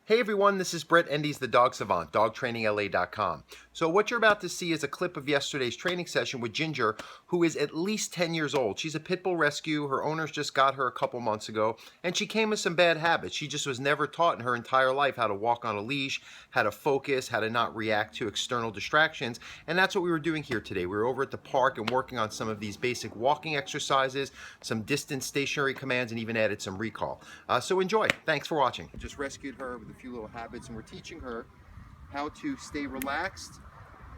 Hey everyone, this is Brett Endy's the Dog Savant, dogtrainingla.com. So what you're about to see is a clip of yesterday's training session with Ginger, who is at least 10 years old. She's a Pitbull rescue. Her owners just got her a couple months ago, and she came with some bad habits. She just was never taught in her entire life how to walk on a leash, how to focus, how to not react to external distractions, and that's what we were doing here today. We were over at the park and working on some of these basic walking exercises, some distance stationary commands, and even added some recall. So enjoy. Thanks for watching. Just rescued her with a few little habits, and we're teaching her how to stay relaxed,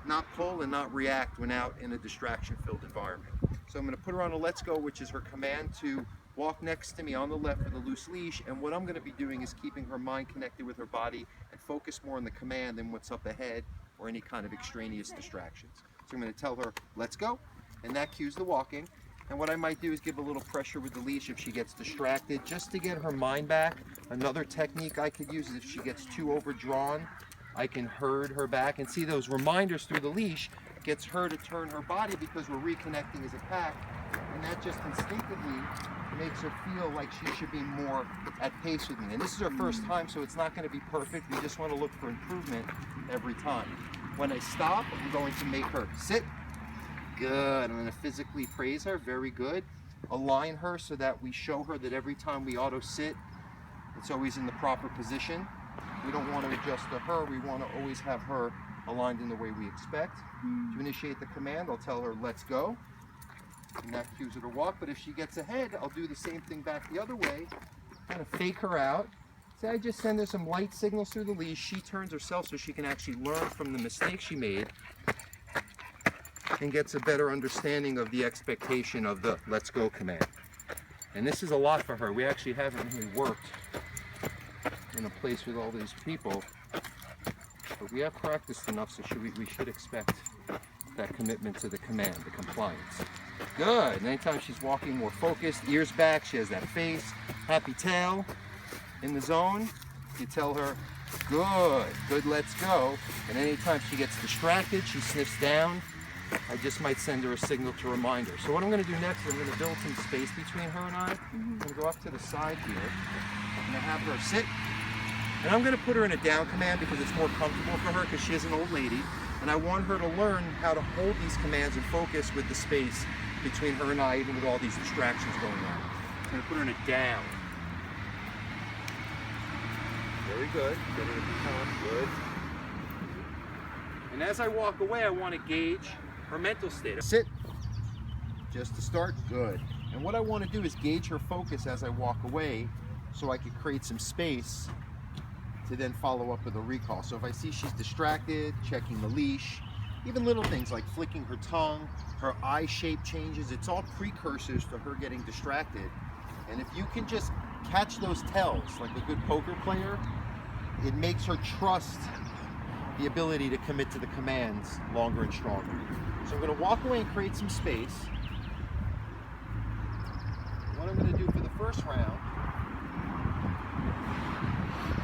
not pull and not react when out in a distraction-filled environment. So I'm going to put her on a let's go, which is her command to walk next to me on the left with a loose leash, and what I'm going to be doing is keeping her mind connected with her body and focus more on the command than what's up ahead or any kind of extraneous distractions. So I'm going to tell her let's go, and that cues the walking. And what I might do is give a little pressure with the leash if she gets distracted, just to get her mind back. Another technique I could use is if she gets too overdrawn, I can herd her back, and see those reminders through the leash gets her to turn her body because we're reconnecting as a pack, and that just instinctively makes her feel like she should be more at pace with me. And this is her first time, so it's not going to be perfect. We just want to look for improvement every time. When I stop, I'm going to make her sit. Good. I'm going to physically praise her. Very good. Align her so that we show her that every time we auto sit, it's always in the proper position. We don't want to adjust to her. We want to always have her aligned in the way we expect. To initiate the command, I'll tell her let's go, and that cues her to walk. But if she gets ahead, I'll do the same thing back the other way, kind of fake her out. So I just send her some light signals through the leash. She turns herself so she can actually learn from the mistake she made and gets a better understanding of the expectation of the let's go command. And this is a lot for her. We actually haven't really worked in a place with all these people, but we have practiced enough, so we should expect that commitment to the command, the compliance. Good. And anytime she's walking more focused, ears back, she has that face, happy tail in the zone, you tell her good, let's go. And anytime she gets distracted, she sniffs down, I just might send her a signal to remind her. So what I'm going to do next is I'm going to build some space between her and I. I'm going to go up to the side here. I'm going to have her sit. And I'm going to put her in a down command because it's more comfortable for her because she is an old lady. And I want her to learn how to hold these commands and focus with the space between her and I, even with all these distractions going on. I'm going to put her in a down. Very good. Get her to become good. And as I walk away, I want to gauge her mental state. Sit, just to start, good. And what I want to do is gauge her focus as I walk away so I could create some space to then follow up with a recall. So if I see she's distracted, checking the leash, even little things like flicking her tongue, her eye shape changes, it's all precursors to her getting distracted. And if you can just catch those tells, like a good poker player, it makes her trust the ability to commit to the commands longer and stronger. So I'm going to walk away and create some space. What I'm going to do for the first round,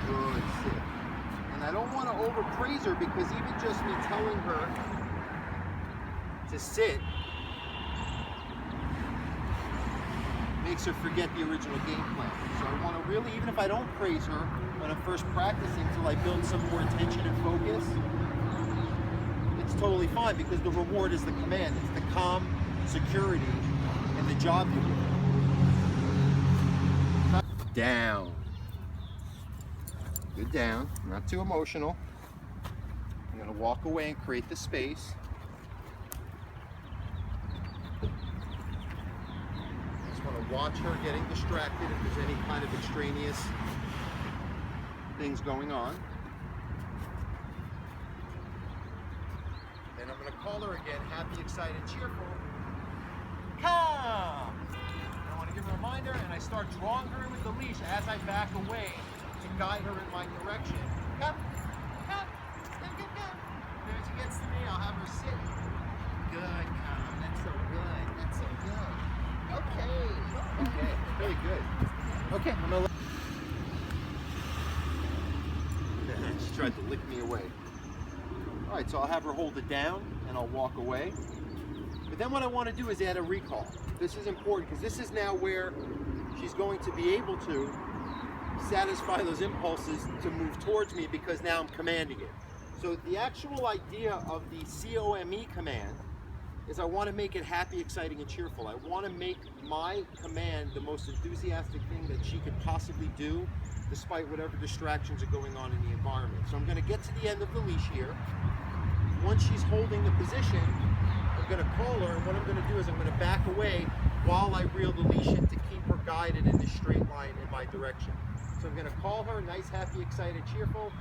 good, sit. And I don't want to overpraise her because even just me telling her to sit makes her forget the original game plan. So I want to really, even if I don't praise her when I'm first practicing, till I build some more attention and focus, it's totally fine because the reward is the command. It's the calm, security, and the job you do. Down. Good down, not too emotional. I'm going to walk away and create the space. Just want to watch her getting distracted if there's any kind of extraneous things going on. And I'm going to call her again, happy, excited, cheerful. Come! I want to give her a reminder, and I start drawing her in with the leash as I back away to guide her in my direction. Come, come, come, come, come. And as she gets to me, I'll have her sit. Good, come. That's so good. That's so good. Okay, very good. Okay, I'm gonna. She tried to lick me away. All right, so I'll have her hold it down, and I'll walk away. But then what I want to do is add a recall. This is important because this is now where she's going to be able to satisfy those impulses to move towards me because now I'm commanding it. So the actual idea of the COME command is I want to make it happy, exciting, and cheerful. I want to make my command the most enthusiastic thing that she could possibly do, despite whatever distractions are going on in the environment. So I'm going to get to the end of the leash here. Once she's holding the position, I'm going to call her, and what I'm going to do is I'm going to back away while I reel the leash in to keep her guided in this straight line in my direction. So I'm going to call her, nice, happy, excited, cheerful,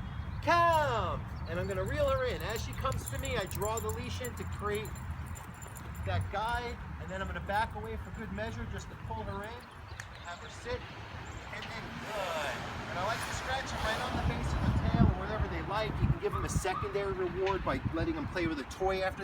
come! And I'm going to reel her in. As she comes to me, I draw the leash in to create that guide, and then I'm going to back away for good measure just to pull her in, have her sit, and then good. And I like to scratch them right on the base of the tail or whatever they like. You can give them a secondary reward by letting them play with a toy after